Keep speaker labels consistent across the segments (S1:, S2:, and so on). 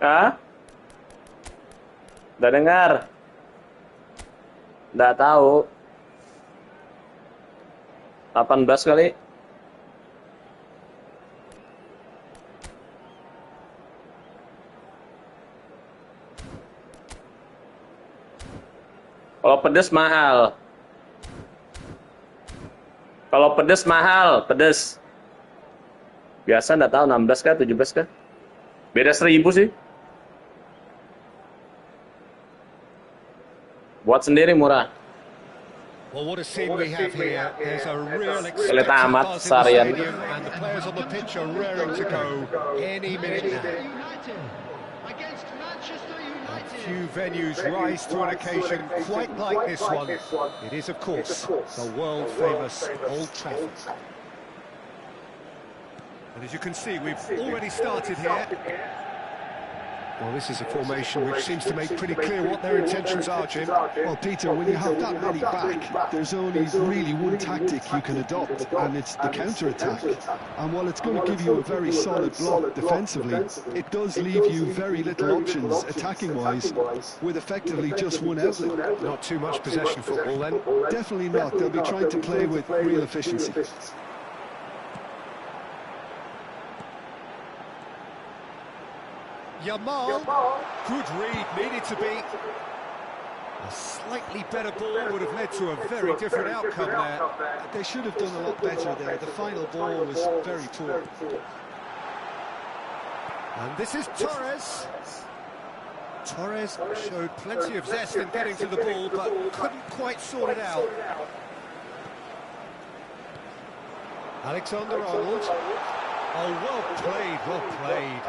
S1: Hah? Udah dengar? Nggak tahu. 18 kali. Kalau pedes mahal. Kalau pedes mahal, pedes. Biasa nggak tahu 16 kah, 17 kah? Beda 1000 sih. Buat sendiri murah.
S2: Well, what a scene we have here. There's a real
S1: Sulit
S2: expectant
S1: amat
S2: buzz in the
S1: seharian.
S2: stadium, and the players on the pitch are raring to go any minute now. Few venues rise to an occasion quite like this one. It is, of course, the world-famous Old Trafford. And as you can see, we've already started here. Well, this is a formation which seems to make pretty clear what their intentions are, Jim.
S3: Well, Peter, when you have that many back, there's only really one tactic you can adopt, and it's the counter-attack. And while it's going to give you a very solid block defensively, it does leave you very little options attacking-wise, with effectively just one outlet.
S2: Not too much possession football then.
S3: Definitely not. They'll be trying to play with real efficiency.
S2: Yamal, good read, needed to be. A slightly better ball would have led to a very different outcome there.
S3: They should have done a lot better there. The final ball was very poor.
S2: And this is Torres. Torres showed plenty of zest in getting to the ball, but couldn't quite sort it out. Alexander-Arnold. Oh, well played, well played.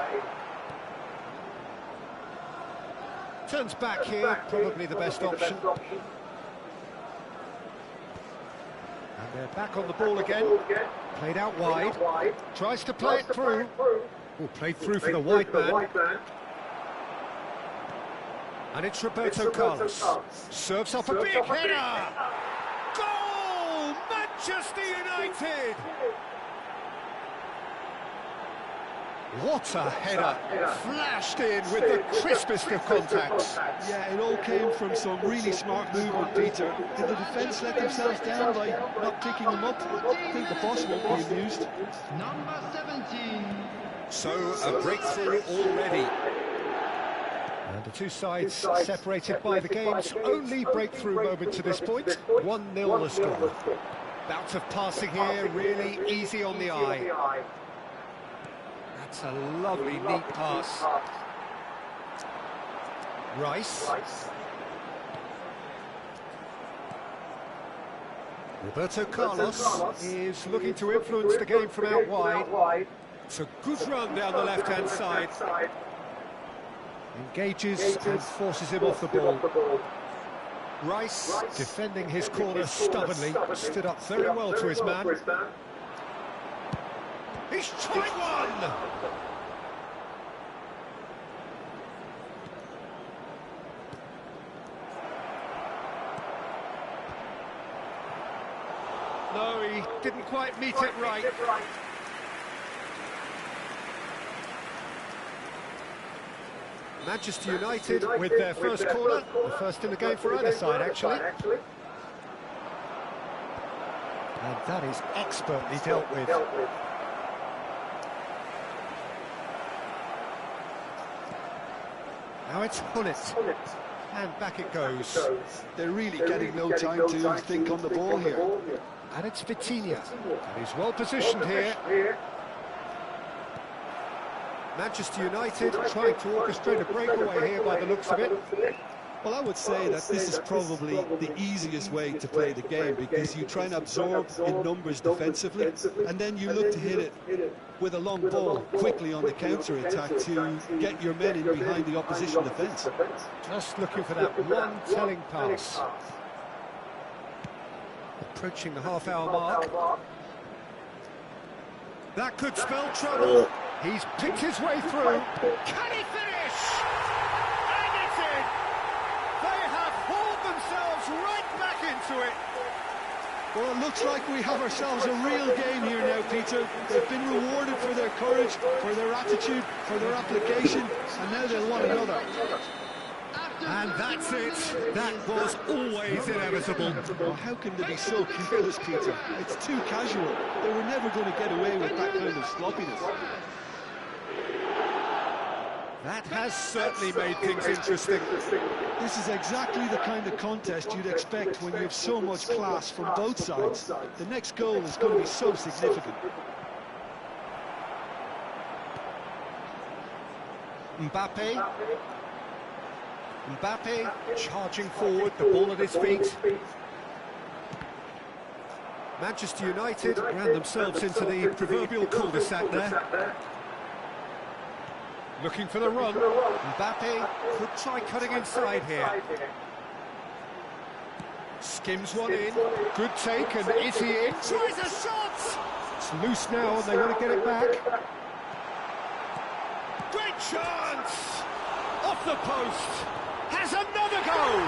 S2: Turns back here, probably the best option. And they're back on the ball again. Played out wide. Tries to play it through. Oh, played through for the wide man. And it's Roberto Carlos. Serves up a big header! Goal! Manchester United! What a header, flashed in with the crispest of contacts.
S3: Yeah, it all came from some really smart movement, Peter. Did the defence let themselves down by not picking them up? I think the boss won't be amused.
S4: Number 17.
S2: So, a breakthrough already. And the two sides separated by the game's only breakthrough moment to this point. 1-0 the score. Bout of passing here, really easy on the eye. That's a lovely, neat pass. Rice. Roberto Carlos is looking to influence the game from out wide. It's a good run down the left-hand side. Engages and forces him off the ball. Rice, defending his corner stubbornly, stood up very well to his man. He's tried one! No, he didn't quite meet it right. Manchester United with their first corner, the first in the game for either side, actually. And that is expertly dealt with. Now it's Hullet, and back it goes.
S3: They're really getting no time to think on the ball here.
S2: And it's Vitinha, and he's well positioned here. Manchester United trying to orchestrate a breakaway here by the looks of it.
S3: Well, I would say that this is probably the easiest way to play the game, because you try and absorb in numbers defensively, and then you look to hit it with a long ball quickly on the counter-attack to get your men in behind the opposition defence.
S2: Just looking for that one telling pass. Approaching the half-hour mark. That could spell trouble. He's picked his way through. Can he finish? And it's in! They have hauled themselves right back into it.
S3: Well, it looks like we have ourselves a real game here now, Peter. They've been rewarded for their courage, for their attitude, for their application, and now they'll want another.
S2: And that's it. That was always inevitable.
S3: Well, how can they be so careless, Peter? It's too casual. They were never going to get away with that kind of sloppiness.
S2: That has certainly made things interesting.
S3: This is exactly the kind of contest you'd expect when you have so much class from both sides. The next goal is going to be so significant.
S2: Mbappe charging forward, the ball at his feet. Manchester United ran themselves into the proverbial cul-de-sac there. Looking for the run. Mbappe could try cutting inside here. Skims one in. Good take, and is he in? Tries a shot! It's loose now, and they want to get it back. Great chance! Off the post. Has another goal!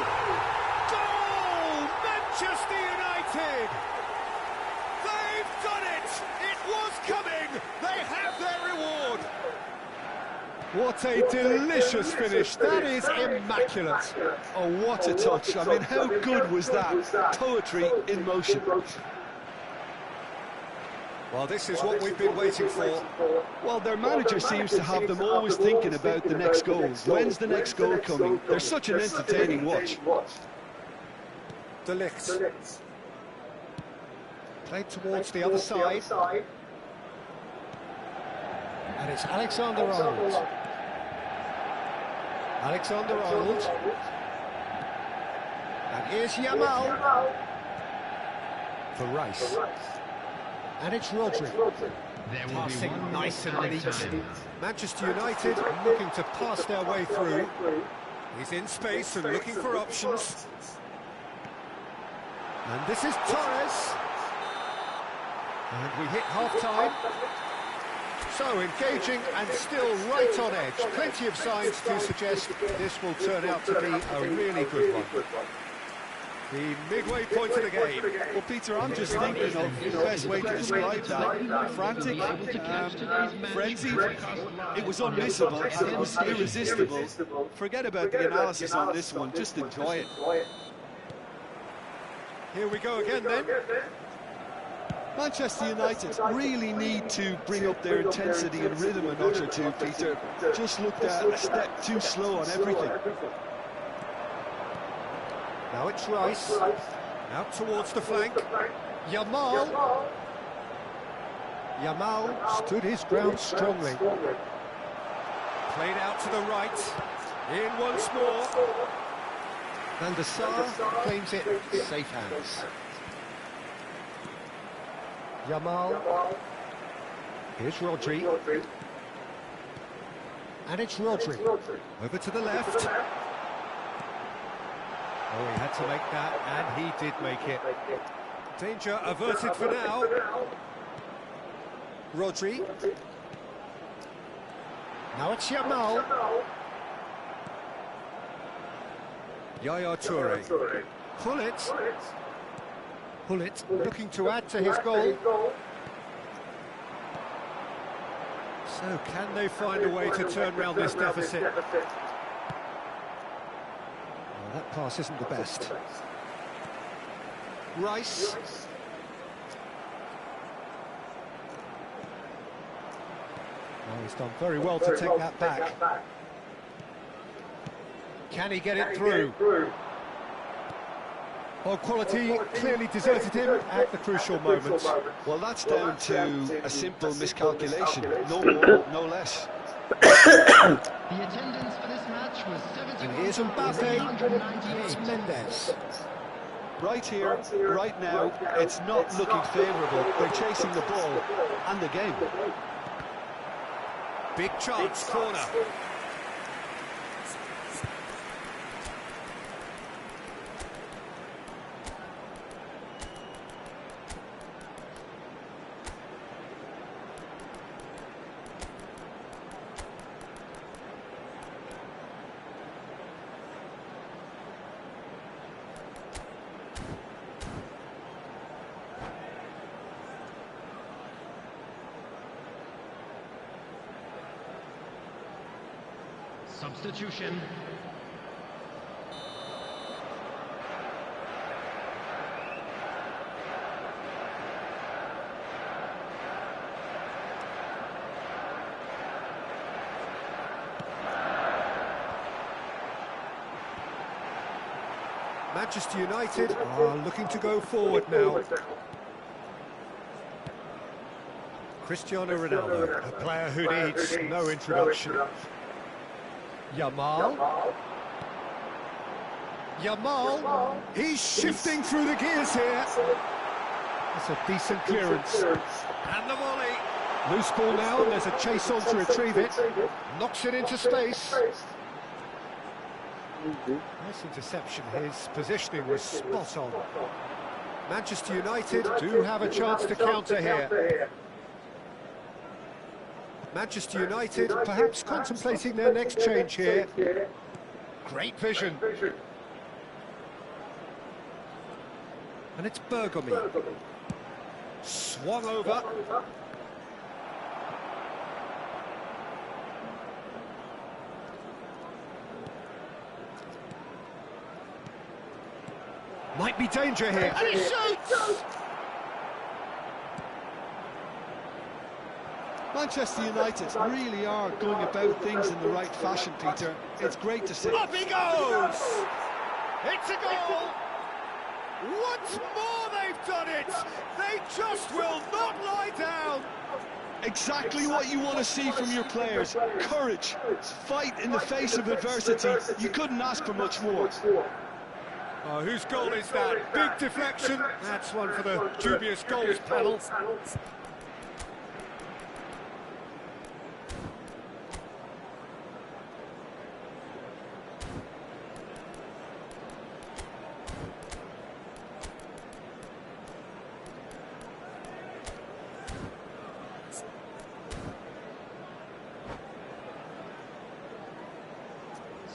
S2: Goal! Manchester United! They've done it! It was coming! They have their reward! What a delicious finish. That is immaculate.
S3: Oh, what a touch. I mean, how good was that? Poetry in motion.
S2: Well, this is what we've been waiting for.
S3: Well, their manager seems to have them always thinking about the next goal. When's the next goal coming? They're such an entertaining watch.
S2: De Ligt. Played towards the other side. And it's Alexander-Arnold. Alexander-Arnold. And here's Yamal. For Rice. And it's Rodri. Passing nice and neat. Manchester United looking to pass their way through. He's in space and looking for options. And this is Torres. And we hit half-time. So engaging and still right on edge. Plenty of signs to suggest this will turn out to be a really good one. The midway point of the game.
S3: Well, Peter, I'm just thinking of the best way to describe that. Frantic, frenzied. It was unmissable and it was irresistible. Forget about the analysis on this one, just enjoy it.
S2: Here we go again then.
S3: Manchester United really need to bring up their intensity and rhythm a notch or two, Peter. Just looked a step too slow on everything.
S2: Now it's Rice. Out towards the flank. Yamal. Yamal stood his ground strongly. Played out to the right. In once more. Van der Sar claims it. Safe hands. Yamal. Here's Rodri. And it's Rodri. Over to the left. Oh, he had to make that, and he did make it. Danger averted for now. Rodri. Now it's Yamal. Yaya Toure. Hullet looking to add to his goal. So can they find a way to turn round this deficit? That pass isn't the best. Rice. Oh, he's done very well to take that back. Can he get it through? Well, quality clearly deserted him at the crucial moment.
S3: Well, that's down to a simple miscalculation. No more, no less.
S4: The attendance for this match match was
S2: And here's Mbappe.
S4: 71-198.
S2: It's Mendes.
S3: Right here, right now, it's not looking favourable. They're chasing the ball and the game.
S2: Big chance, corner.
S4: Substitution.
S2: Manchester United are looking to go forward now. Cristiano Ronaldo, a player who needs no introduction. Yamal. He's shifting through the gears here. That's a decent clearance. And the volley. Loose ball now, and there's a chase on to retrieve it. Knocks it into space. Nice interception. His positioning was spot on. Manchester United do have a chance to counter here. Manchester United perhaps contemplating their next change here. Great vision. And it's Bergomi. Swung over. Might be danger here. And he shoots!
S3: Manchester United really are going about things in the right fashion, Peter. It's great to see.
S2: Up he goes! It's a goal! Once more they've done it! They just will not lie down!
S3: Exactly what you want to see from your players. Courage, fight in the face of adversity. You couldn't ask for much more.
S2: Oh, whose goal is that? Big deflection. That's one for the dubious goals panel.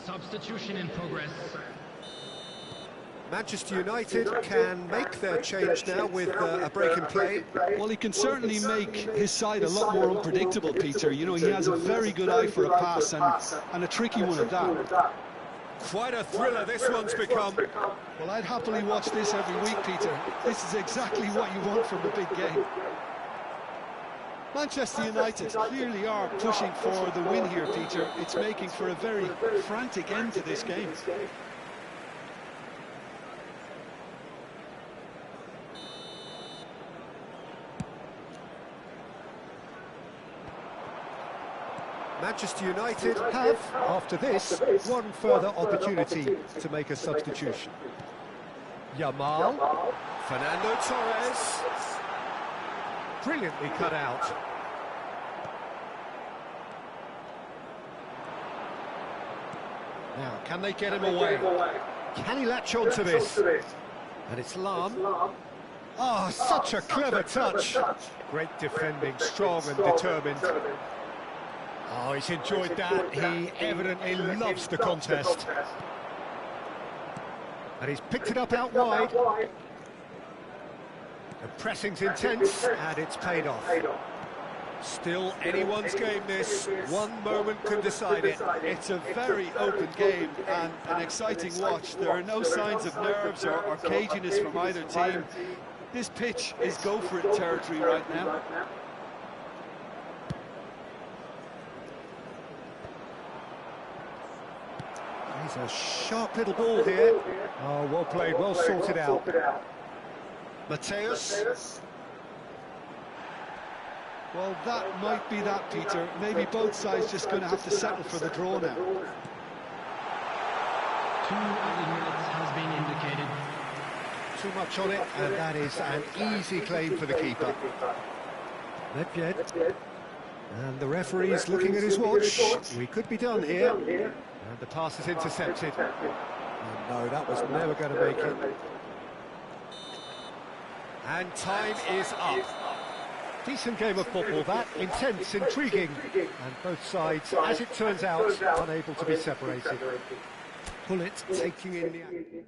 S4: Substitution in progress.
S2: Manchester United can make their change now with a break in play.
S3: Well, he can certainly make his side a lot more unpredictable, Peter. You know, he has a very good eye for a pass and a tricky one at that.
S2: Quite a thriller this one's become.
S3: Well, I'd happily watch this every week, Peter. This is exactly what you want from a big game. Manchester United clearly are pushing for the win here, Peter. It's making for a very frantic end to this game.
S2: Manchester United have, after this, one further opportunity to make a substitution. Yamal, Fernando Torres, brilliantly cut out. Now, can they get him away? Can he latch on to this? And it's Lam. Oh, such a clever touch. Great defending, strong and determined. Oh, he's enjoyed that. He evidently loves the contest. And he's picked it up out wide. The pressing's intense, and it's paid off. Still anyone's game, this. One moment can decide it.
S3: It's a very open game and an exciting watch. There are no signs of nerves or caginess from either team. This pitch is go-for-it territory right now.
S2: He's a sharp little ball here. Oh, well played, well sorted out. Mateus.
S3: Well, that might be that, Peter. Maybe both sides just going to have to settle for the draw now.
S4: minutes has been indicated.
S2: Too much on it, and that is an easy claim for the keeper. Nedved. And the referee's looking at his watch. We could be done here. And the pass is intercepted. Oh, no, that was never going to make it. And time is up. Decent game of football, that. Intense, intriguing. And both sides, as it turns out, unable to be separated. Pullet taking in the action.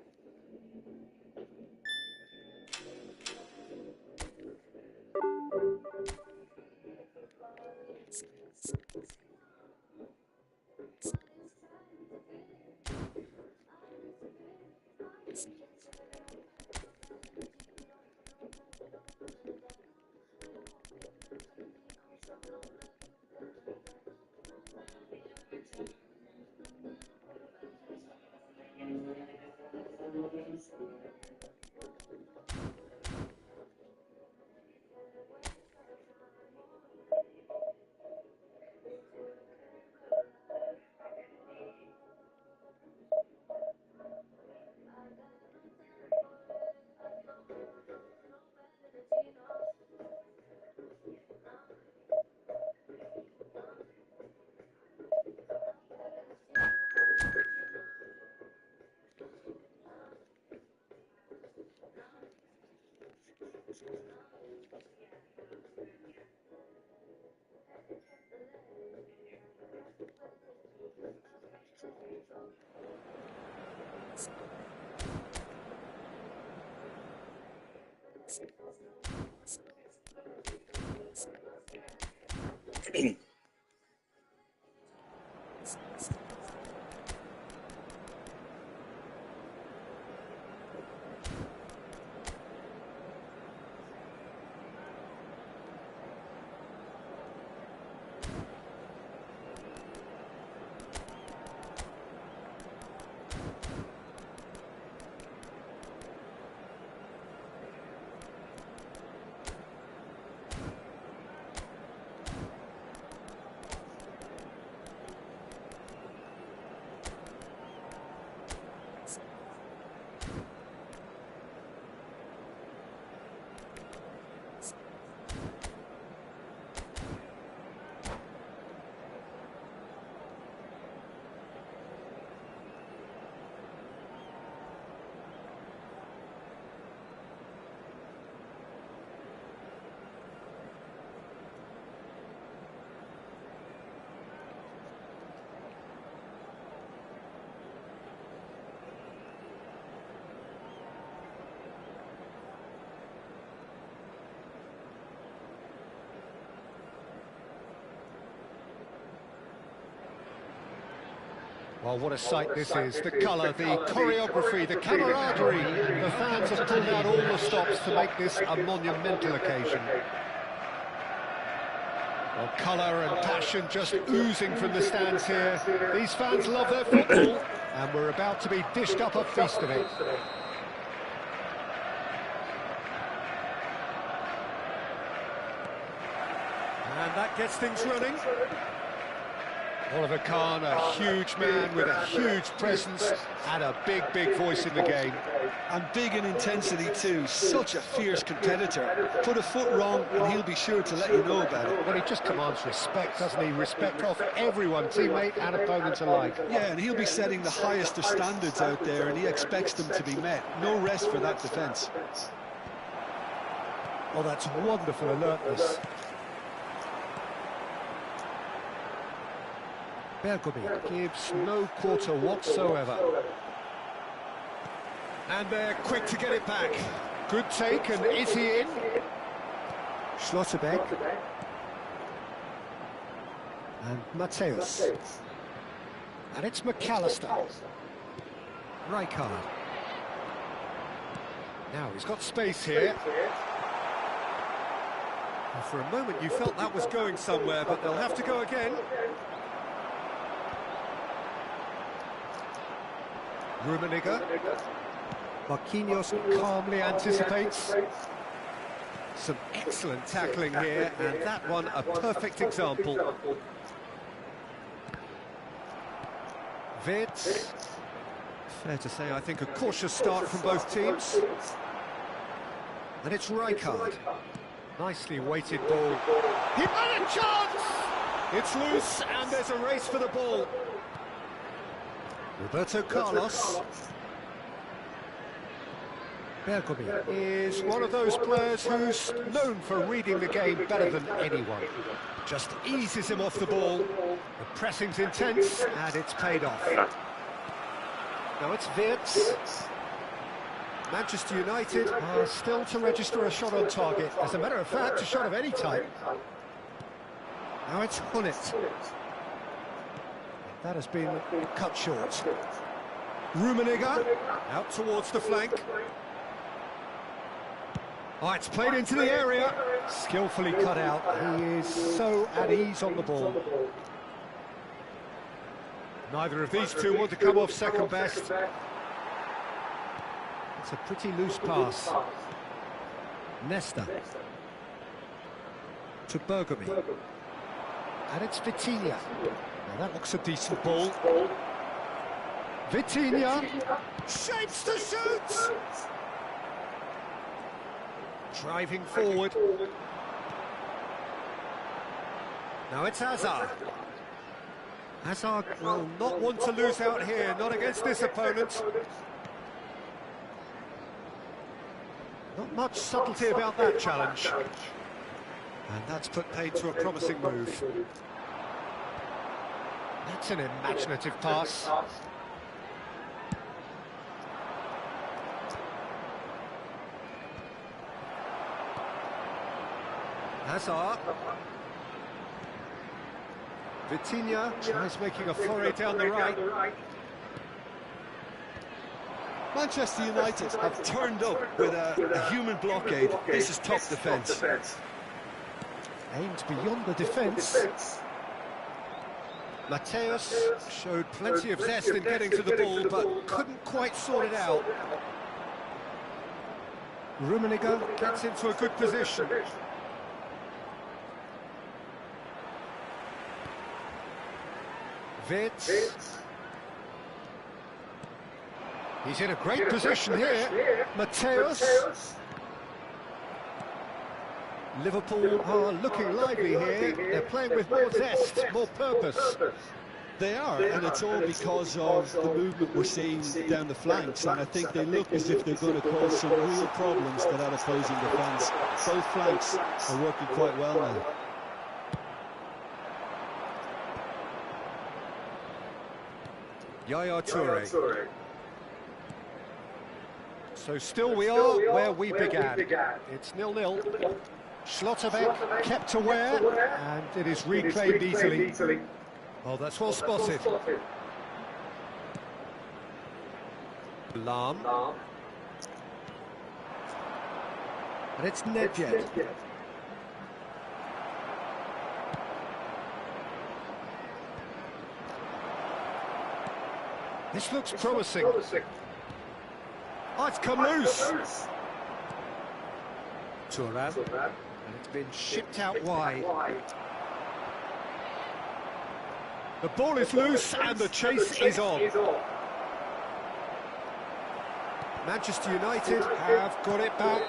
S2: Well, what a sight this is. The colour, the choreography, the camaraderie. The fans have pulled out all the stops to make this a monumental occasion. Well, colour and passion just oozing from the stands here. These fans love their football, and we're about to be dished up a feast of it. And that gets things running. Oliver Kahn, a huge man with a huge presence and a big, big voice in the game.
S3: And big in intensity too, such a fierce competitor. Put a foot wrong and he'll be sure to let you know about it.
S2: Well, he just commands respect, doesn't he? Respect off everyone, teammate and opponent alike.
S3: Yeah, and he'll be setting the highest of standards out there, and he expects them to be met. No rest for that defence.
S2: Oh, that's wonderful alertness. Bergomi gives no quarter whatsoever. And they're quick to get it back. Good take, and is he in? Schlotterbeck. And Mateus. And it's McAllister. Rijkaard. Now he's got space here. And for a moment you felt that was going somewhere, but they'll have to go again. Rummenigge. Marquinhos calmly anticipates. Some excellent tackling here, and that one a perfect example. Wirtz. Fair to say, I think, a cautious start from both teams. And it's Rijkaard. Nicely weighted ball. He had a chance! It's loose, and there's a race for the ball. Roberto Carlos. Bergomi is one of those players who's known for reading the game better than anyone. Just eases him off the ball. The pressing's intense, and it's paid off. Now it's Wirtz. Manchester United are still to register a shot on target. As a matter of fact, a shot of any type. Now it's Hunnit. That has been cut short. Rummenigge out towards the flank. Oh, it's played into the area. Skillfully cut out. He is so at ease on the ball. Neither of these two want to come off second best. It's a pretty loose pass. Nesta. To Bergomi. And it's Vitinha. Now that looks a decent ball. Vitinha shapes to shoot! Driving forward. Now it's Hazard. Hazard will not want to lose out here, not against this opponent. Not much subtlety about that challenge. And that's put paid to a promising move. That's an imaginative pass. Hazard. Vitinha tries making a foray down the right.
S3: Manchester United have turned up with a human blockade. This is top defence.
S2: Aimed beyond the defence. Mateus showed plenty of zest in getting to the ball, but couldn't quite sort it out. Rummenigge gets into a good position. Wirtz. He's in a great position here. Mateus. Liverpool are looking lively here. They're playing with more zest, more purpose.
S3: They are, and it's all because of the movement we're seeing down the flanks, and I think they look as if they're going to cause some real problems to that opposing defence. Both flanks are working quite well now.
S2: Yaya Toure. So still we are where we began. It's 0-0. Schlotterbeck kept aware, and it is reclaimed easily. Oh, that's well spotted. Lahm. And it's Nedved. This looks promising. Oh, it's come loose. Thuram. And it's been shipped out wide. The ball is loose and the chase is on. Manchester United have got it back.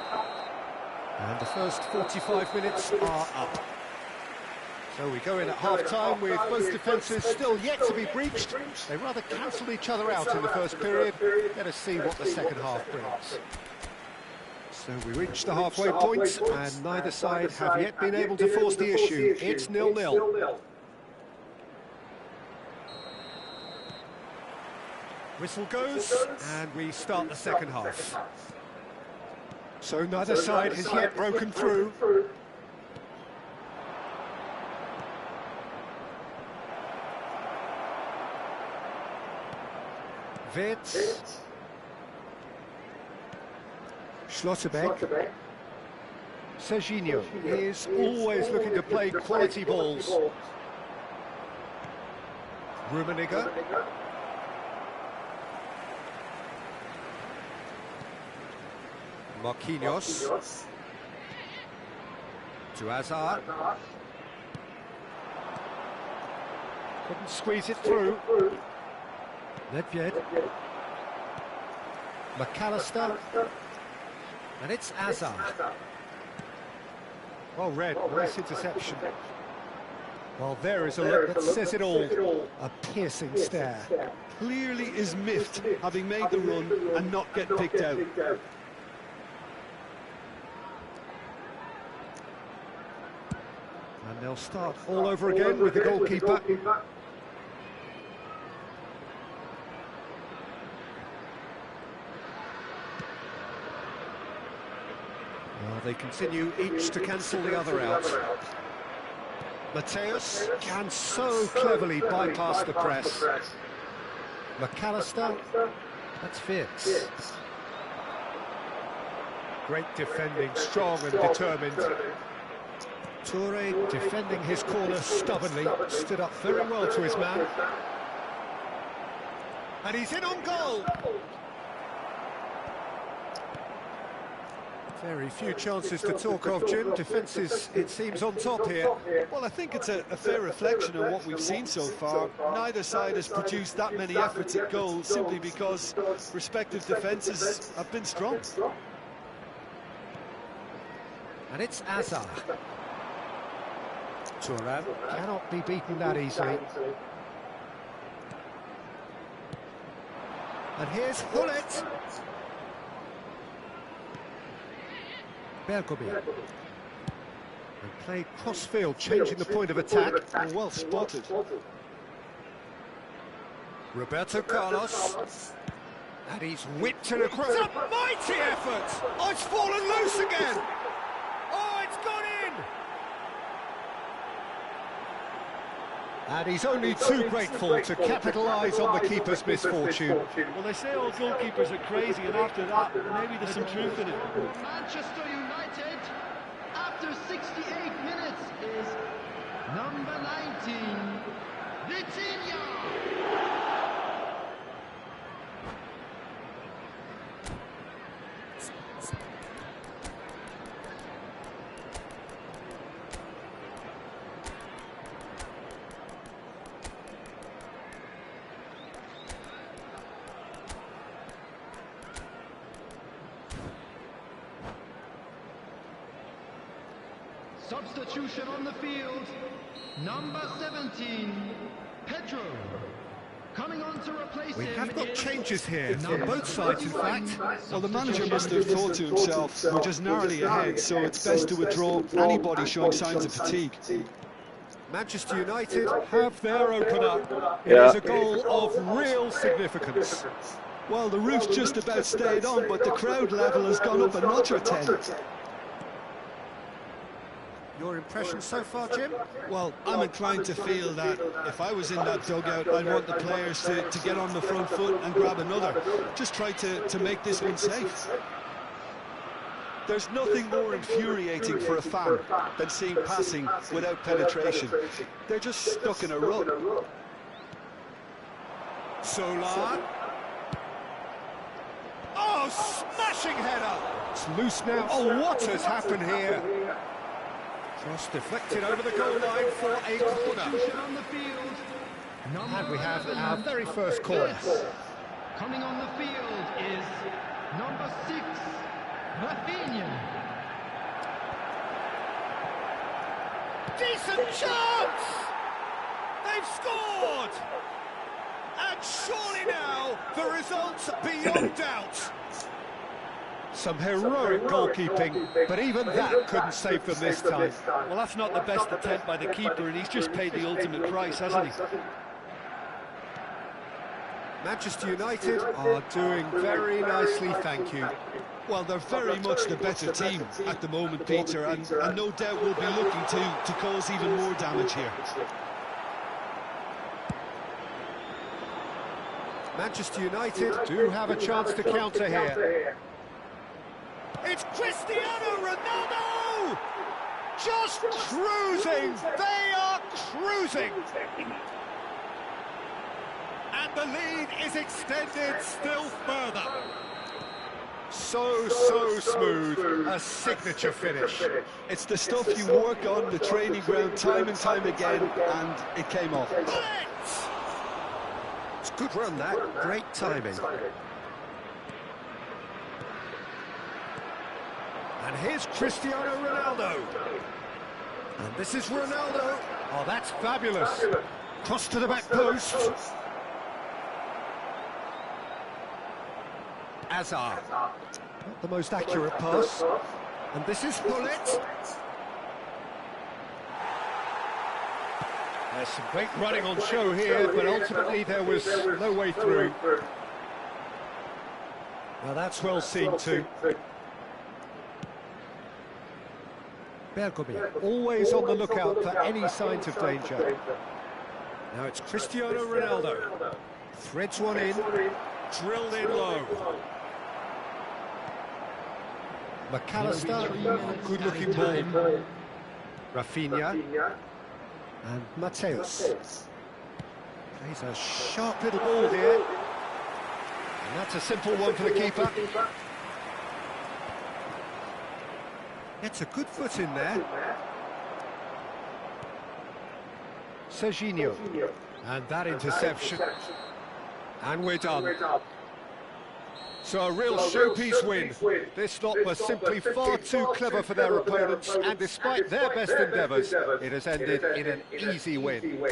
S2: And the first 45 minutes are up. So we go in at half-time with both defences still yet to be breached. They rather cancelled each other out in the first period. Let us see what the second half brings. So we reach the halfway point, and neither side have yet been able to force the issue. It's 0-0. Whistle goes, and we start the second half. So neither side has yet broken through. Wirtz. Schlotterbeck. Serginho is always looking to play quality balls. Rummenigge. Marquinhos. To Hazard. Couldn't squeeze it through. Nedved. McAllister. And it's Azar. Well read, nice interception. Well, there is a look that says it all. A piercing stare.
S3: Clearly is miffed, having made the run and not get picked out.
S2: And they'll start all over again with the goalkeeper. Well, they continue each to cancel the other out. Mateus can so cleverly bypass the press. McAllister, that's Fitz. Great defending, strong and determined. Toure defending his corner stubbornly, stood up very well to his man. And he's in on goal. Very few chances to talk of, Jim. Defence is, it seems, on top here.
S3: Well, I think it's a fair reflection of what we've seen so far. Neither side has produced that many efforts at goal simply because respective defences have been strong.
S2: And it's Azar. Thuram cannot be beaten that easily. And here's Hullet. Bergobi. And played cross-field, changing the point of attack.
S3: Well spotted.
S2: Roberto Carlos. And he's whipped it across. It's a mighty effort! Oh, it's fallen loose again! Oh, it's gone in! And he's only too grateful to capitalise on the keeper's misfortune.
S3: Well, they say all goalkeepers are crazy, and after that, maybe there's some truth in it.
S4: Manchester United, after 68 minutes, is number 19, Vitinha. Substitution on the field, number 17, Pedro. Coming on to replace
S2: We
S4: him
S2: have got
S4: is
S2: changes here on both sides, in fact.
S3: Well, the manager must have thought to himself, we're just narrowly ahead, so it's best to withdraw anybody showing signs of fatigue.
S2: Manchester United have their opener. It is a goal of real significance.
S3: Well, the roof's just about stayed on, but the crowd level has gone up a notch or 10.
S2: Your impression so far, Jim?
S3: Well, I'm inclined to feel that if I was in that dugout, I'd want the players to get on the front foot and grab another. Just try to make this one safe. There's nothing more infuriating for a fan than seeing passing without penetration. They're just stuck in a rut.
S2: Solar. Oh, smashing header! It's loose now. Oh, what has happened here? Cross deflected over the goal line for a corner.
S4: substitution on the field, number
S2: And we have
S4: 11,
S2: our very first corner.
S4: Coming on the field is number 6, Rafinha.
S2: Decent chance! They've scored! And surely now, the result's beyond doubt. Some heroic goalkeeping, but even that couldn't save them this time.
S3: Well, that's not the best attempt by the keeper, and he's just paid the ultimate price, hasn't he?
S2: Manchester United are doing very nicely, thank you.
S3: Well, they're very much the better team at the moment, Peter, and no doubt will be looking to cause even more damage here.
S2: Manchester United do have a chance to counter here. It's Cristiano Ronaldo! Just cruising! They are cruising! And the lead is extended still further. So smooth. A signature finish.
S3: It's the stuff you work on the training ground time and time again, and it came off.
S2: It's a good run, that. Great timing. And here's Cristiano Ronaldo. And this is Ronaldo. Oh, that's fabulous. Cross to the back post. Azar. Not the most accurate pass. And this is Bullet. There's some great running on show here, but ultimately there was no way through. Well, that's well seen too. Bergomi, always on the lookout for any signs of danger. Now it's Cristiano Ronaldo. Threads one in, drilled in low. McAllister, good-looking ball. Rafinha. And Mateus. Plays a sharp little ball here. And that's a simple one for the keeper. Gets a good foot in there. Serginho. And that interception. And we're done. So a real showpiece win. This lot were simply far too clever for their opponents, and despite their best endeavours, it has ended in an easy win.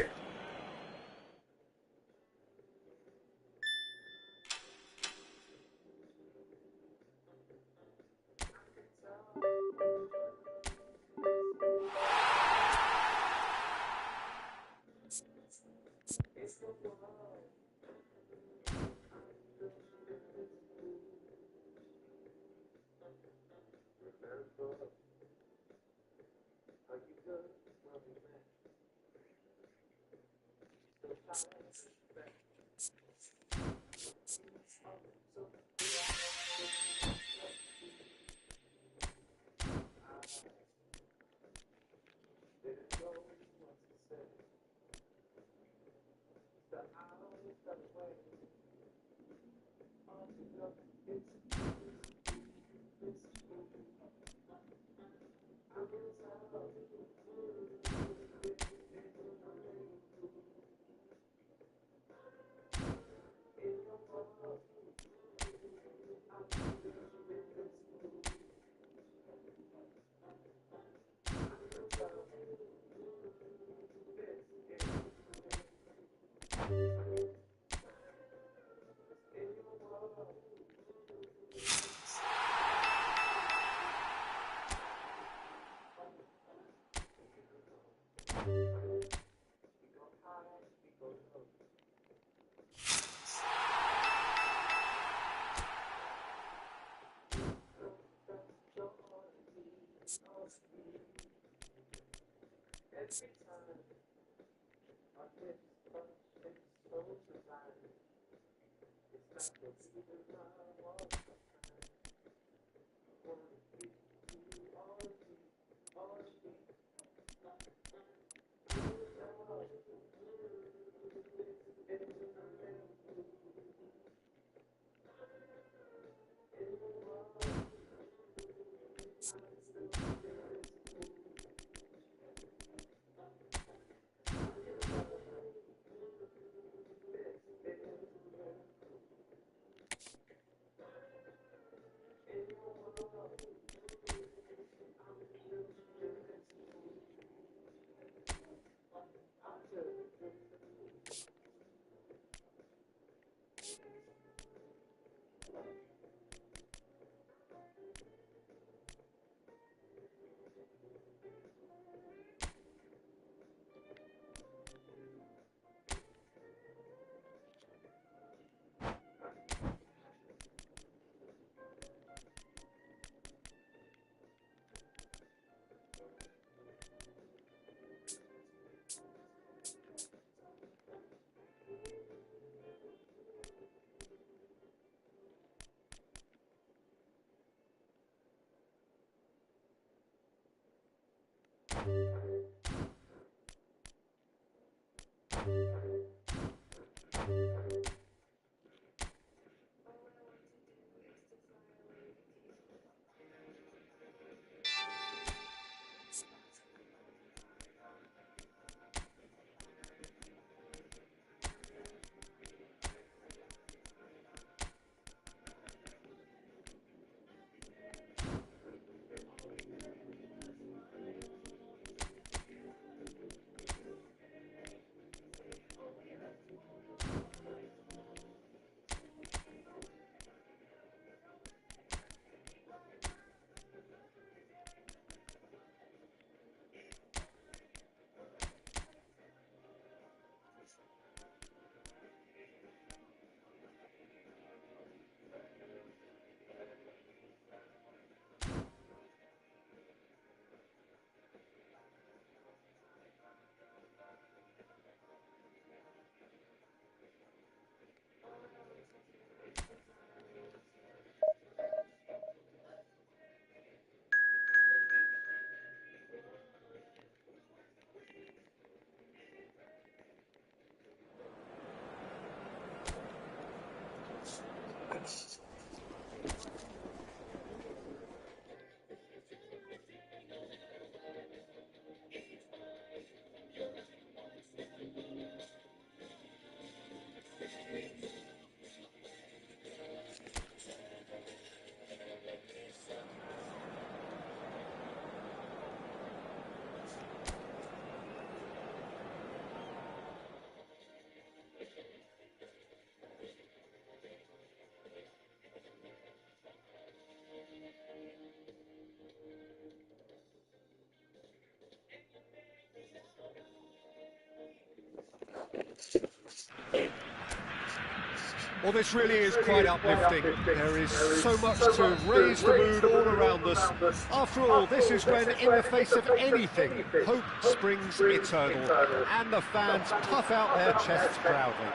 S2: Well, this really is quite uplifting. There is so much to raise the mood all around us. After all, this is when, in the face of anything, hope springs eternal, and the fans puff out their chests proudly.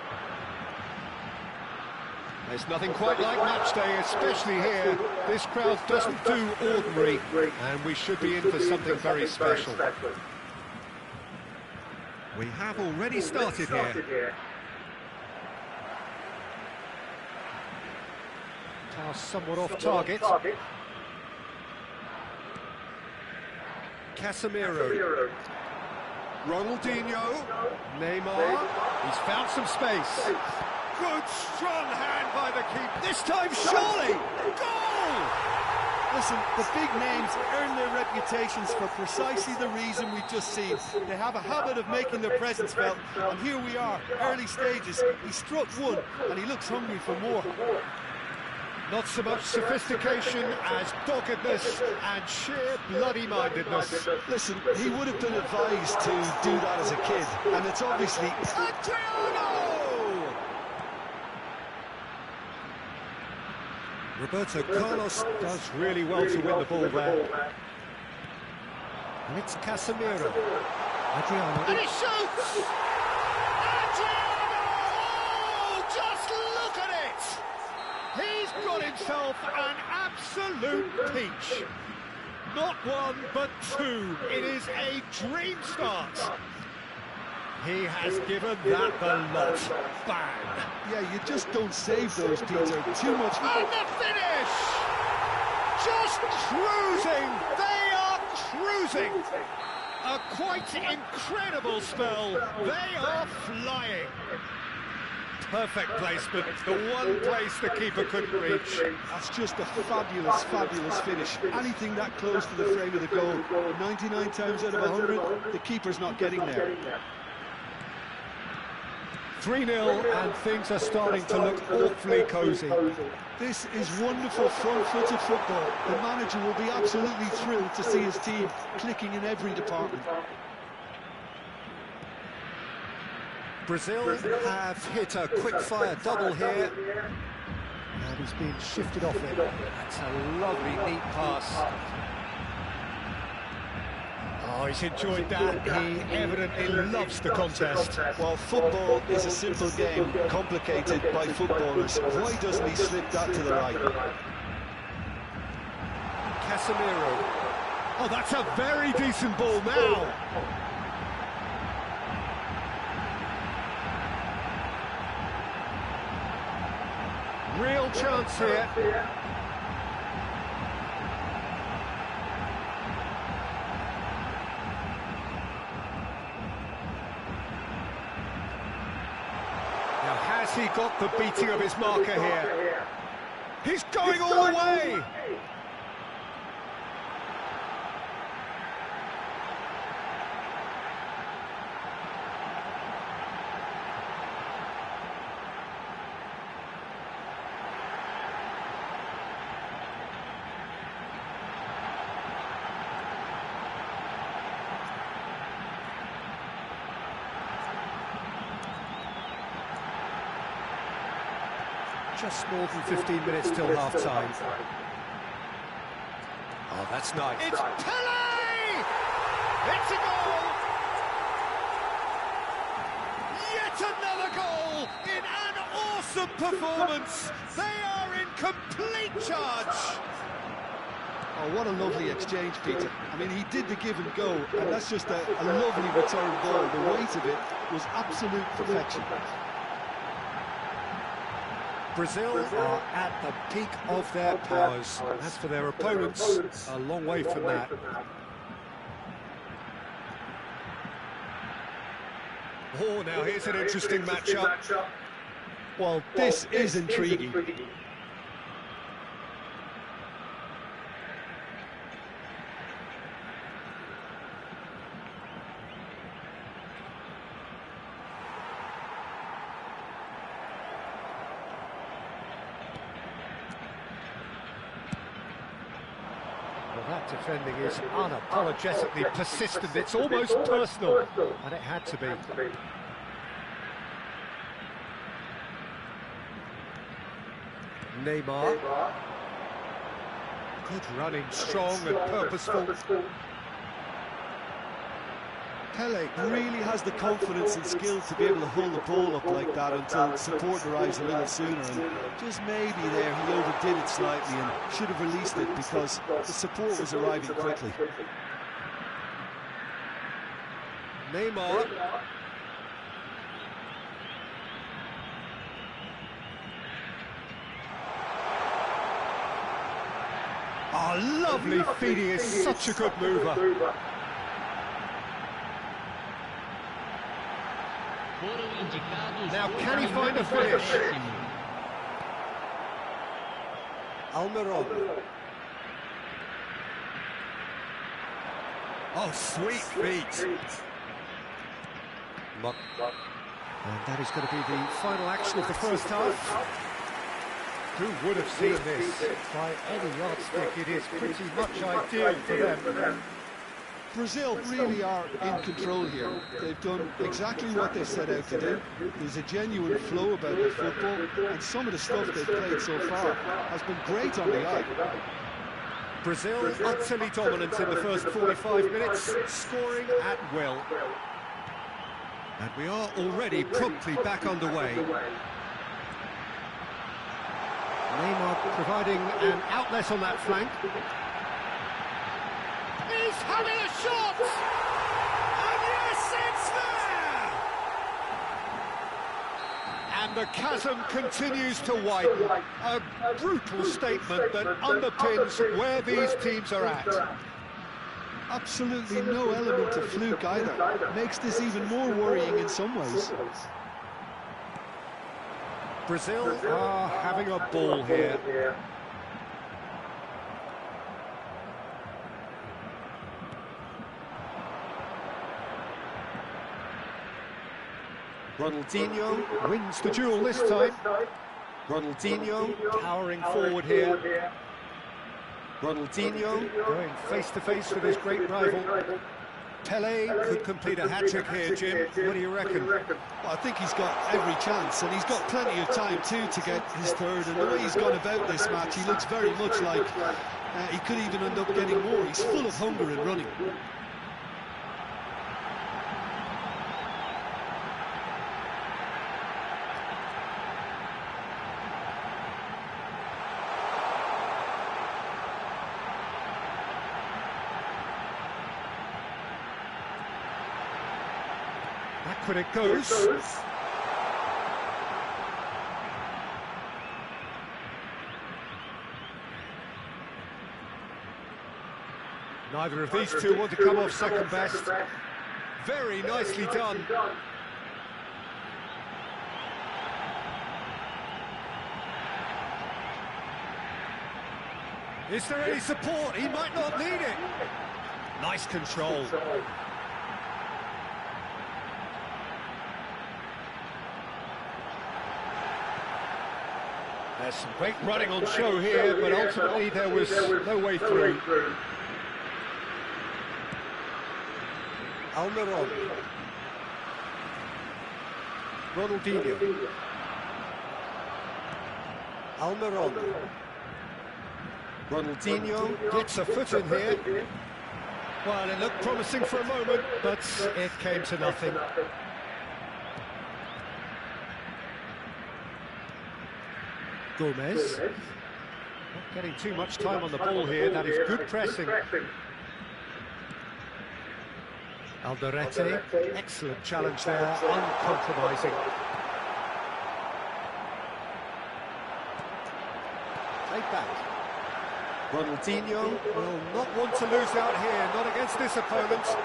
S2: There's nothing quite like match day, especially here. This crowd doesn't do ordinary, and we should be in for something very special. We have already started here. Pass somewhat off target. Casemiro. Ronaldinho. Neymar. He's found some space. Good strong hand by the keeper. This time, surely. Goal!
S3: Listen, the big names earn their reputations for precisely the reason we've just seen. They have a habit of making their presence felt, and here we are, early stages. He struck one, and he looks hungry for more.
S2: Not so much sophistication as doggedness and sheer bloody-mindedness.
S3: Listen, he would have been advised to do that as a kid, and it's obviously...
S2: Adriano! Roberto Carlos does really well to win the ball there. And it's Casemiro. Adriano. And he shoots! Adriano! Oh, just look at it! He's got himself an absolute peach. Not one, but two. It is a dream start. He has given that the lot. Bang!
S3: Yeah, you just don't save those, Peter. Too much...
S2: And the finish! Just cruising! They are cruising! A quite incredible spell. They are flying. Perfect placement, the one place the keeper couldn't reach.
S3: That's just a fabulous, fabulous finish. Anything that close to the frame of the goal, 99 times out of 100, the keeper's not getting there.
S2: 3-0, and things are starting to look awfully cosy.
S3: This is wonderful front-footed football. The manager will be absolutely thrilled to see his team clicking in every department.
S2: Brazil have hit a quick-fire double here. And he's been shifted off it. That's a lovely, neat pass. Oh, he's enjoyed that. He evidently loves the contest.
S3: Well, football is a simple game, complicated by footballers. Why doesn't he slip that to the right?
S2: Casemiro. Oh, that's a very decent ball now. Real chance here. Now, has he got the beating of his marker here? He's going all the way! Just more than 15 minutes till half-time. Oh, that's nice. It's Pele! It's a goal! Yet another goal in an awesome performance. They are in complete charge.
S3: Oh, what a lovely exchange, Peter. I mean, he did the give and go, and that's just a lovely return ball. The weight of it was absolute perfection.
S2: Brazil are at the peak of their powers. As for their opponents, a long way from that. Oh, now here's an interesting matchup.
S3: Well, this is intriguing.
S2: Well, that defending is unapologetically persistent. It's almost personal, and it had to be. Neymar. Good running, strong and purposeful.
S3: Pele really has the confidence and skill to be able to hold the ball up like that until support arrives a little sooner, and just maybe there he overdid it slightly and should have released it because the support was arriving quickly.
S2: Neymar. Oh, lovely feeding, is such a good mover. Now, can he find a finish? Almiron. Oh, sweet feet. And that is going to be the final action of the first half. Who would have seen this? By any yardstick, it is pretty much ideal for them.
S3: Brazil really are in control here. They've done exactly what they set out to do. There's a genuine flow about their football, and some of the stuff they've played so far has been great on the eye.
S2: Brazil utterly dominant in the first 45 minutes, scoring at will. And we are already promptly back underway. Neymar providing an outlet on that flank. He's having a shot! And yes, it's there! And the chasm continues to widen. A brutal statement that underpins where these teams are at.
S3: Absolutely no element of fluke either. Makes this even more worrying in some ways.
S2: Brazil are having a ball here. Ronaldinho wins the duel this time. Ronaldinho powering forward here. Ronaldinho going face-to-face with his great rival. Pele could complete a hat-trick here, Jim. What do you reckon?
S3: Well, I think he's got every chance, and he's got plenty of time too to get his third. And the way he's gone about this match, he looks very much like he could even end up getting more. He's full of hunger and running.
S2: Backward it goes. Neither of these two want to come off second best. Very nicely done. Is there any support? He might not need it. Nice control. There's some great running on show here, but ultimately there was no way through. Almiron. Ronaldinho. Almiron. Ronaldinho gets a foot in here. Well, it looked promising for a moment, but it came to nothing. Gomez. Not getting too much time on the ball here. That is good pressing. Alderete. Excellent challenge there, uncompromising. Played back. Ronaldinho will not want to lose out here, not against this opponent.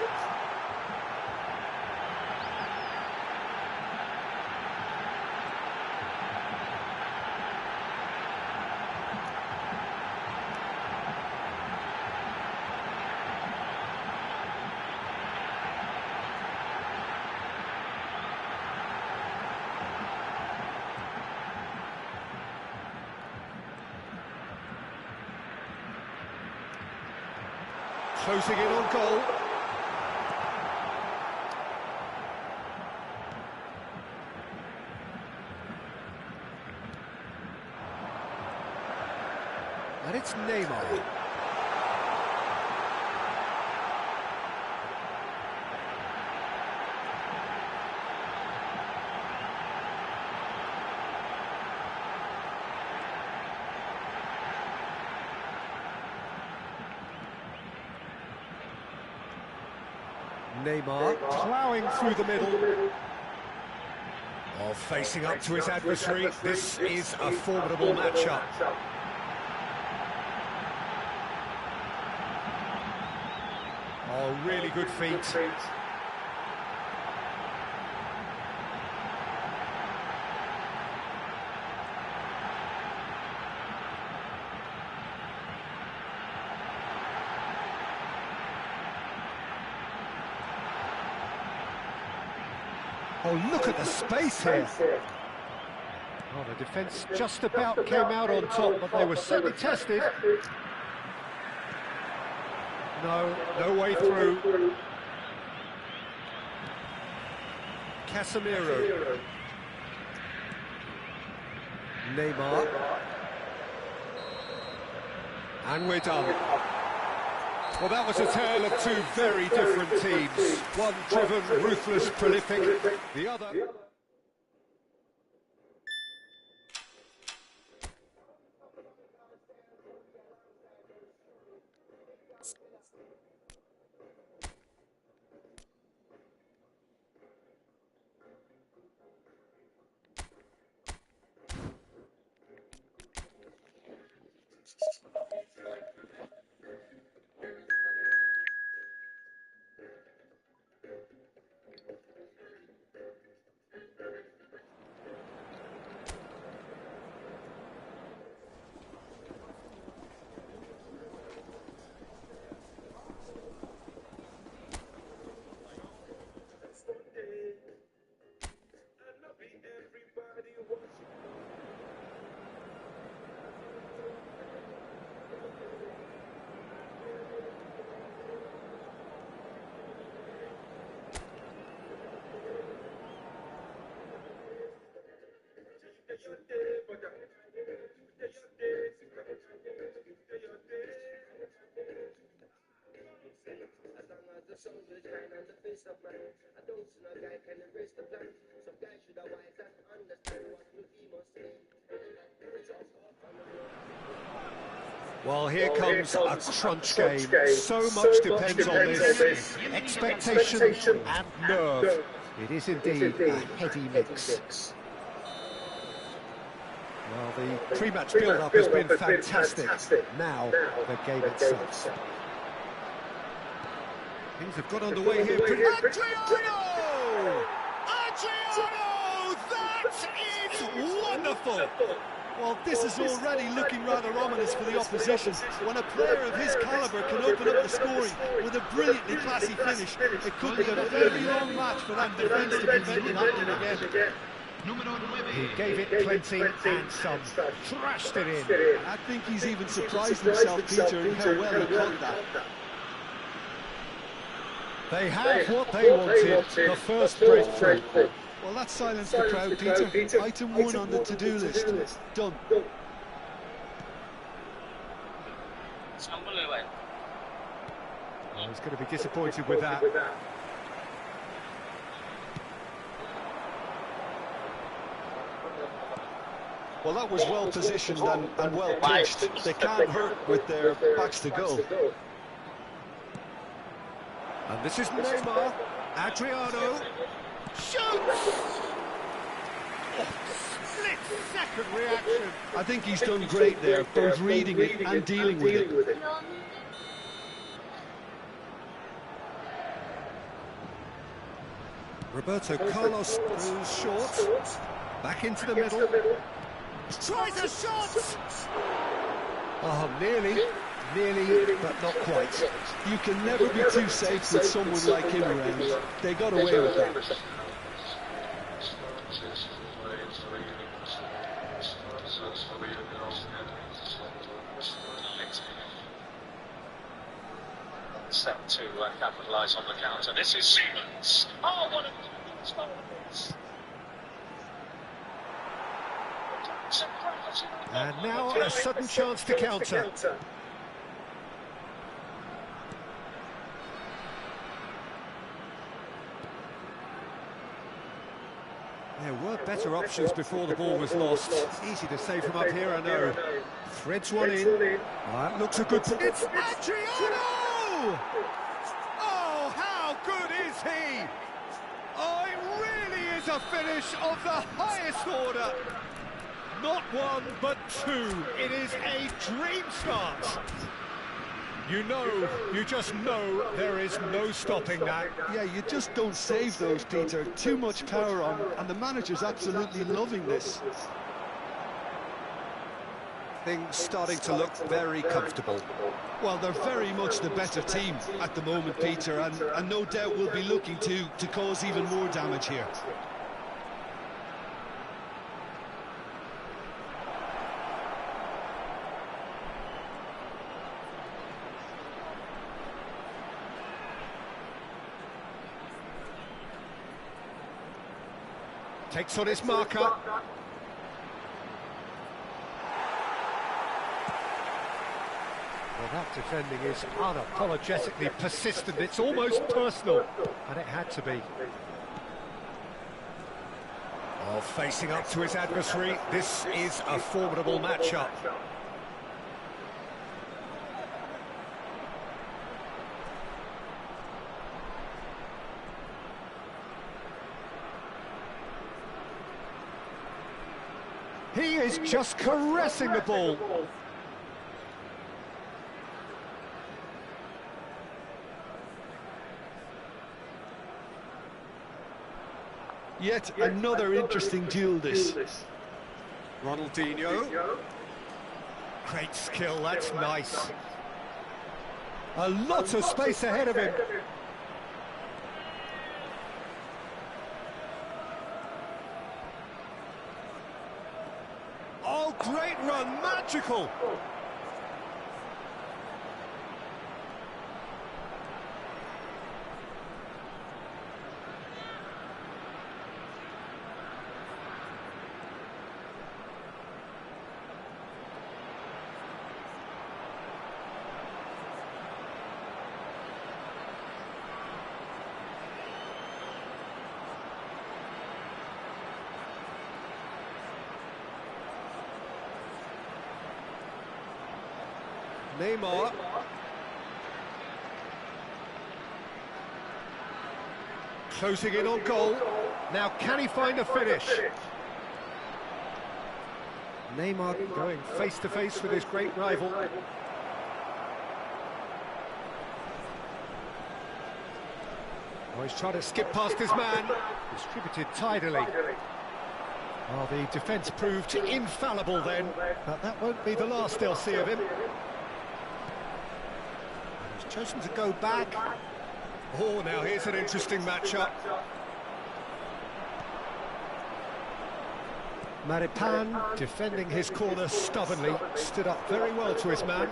S2: Closing in on goal. And it's Neymar. Neymar ploughing through the middle. Oh, facing up to his adversary. This is a formidable matchup. Oh, really good feet. Oh, look at the space here. Oh, the defence just about came out on top, but they were certainly tested. No way through. Casemiro. Neymar. And we're done. Well, that was a tale of two very different teams. One driven, ruthless, prolific. The other... Well, here comes a crunch game. So much depends on this. Expectation and nerve. It is indeed a heady mix. Well, the pre-match build-up has been fantastic. Now, the game itself. Things have got underway here. Adriano! Adriano! That is wonderful! Well, this is already looking rather ominous for the opposition. When a player of his calibre can open up the scoring with a brilliantly classy finish, it could be a very long match for that defence to prevent it happening again. He gave it plenty and some, thrashed it in.
S3: I think he's even surprised himself, Peter, how well he caught that.
S2: They have what they wanted, the first breakthrough.
S3: Well, that silenced the crowd, Peter. Item 1 on the to-do list. Done.
S2: Oh, he's going to be disappointed with that.
S3: Well, that was well positioned and well pitched. They can't hurt with their backs to goal.
S2: And this is Neymar. Adriano shoots! Split-second reaction.
S3: I think he's done great there, both reading it and dealing with it.
S2: Roberto Carlos goes short. Back into the middle. Tries a shot! Oh, nearly, but not quite.
S3: You can never be too safe with someone like him around. They got away with that.
S5: Set to capitalise on the counter. This is Siemens. Oh, what a spot it is.
S2: And now a sudden chance to counter. There were better options before the ball was lost. Easy to say from up here, I know. Threads one in. That looks a good... It's Adriano! Oh, how good is he? Oh, it really is a finish of the highest order. Not one, but two. It is a dream start. You just know there is no stopping that.
S3: Yeah, you just don't save those, Peter. Too much power on, and the manager's absolutely loving this.
S2: Things starting to look very comfortable.
S3: Well, they're very much the better team at the moment, Peter, and no doubt will be looking to cause even more damage here.
S2: Takes on his marker. Well, that defending is unapologetically persistent. It's almost personal, and it had to be. Oh, facing up to his adversary, this is a formidable matchup. He is just caressing the ball.
S3: Yet another interesting duel, this.
S2: Ronaldinho. Great skill, that's nice. A lot of space ahead of him. Oh, great run, magical! Neymar. Closing in on goal. Now can he find a finish? Neymar going face to face with his great rival. Oh, he's trying to skip past his man. Distributed tidily. Oh, the defence proved infallible then, but that won't be the last they'll see of him. He's chosen to go back. Oh, now here's an interesting matchup. Maripan defending his corner stubbornly, stood up very well to his man.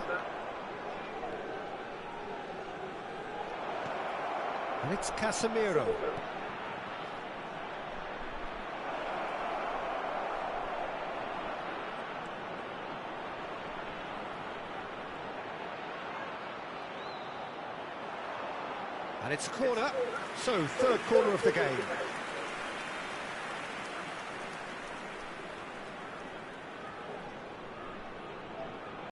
S2: And it's Casemiro. And it's a corner, so third corner of the game.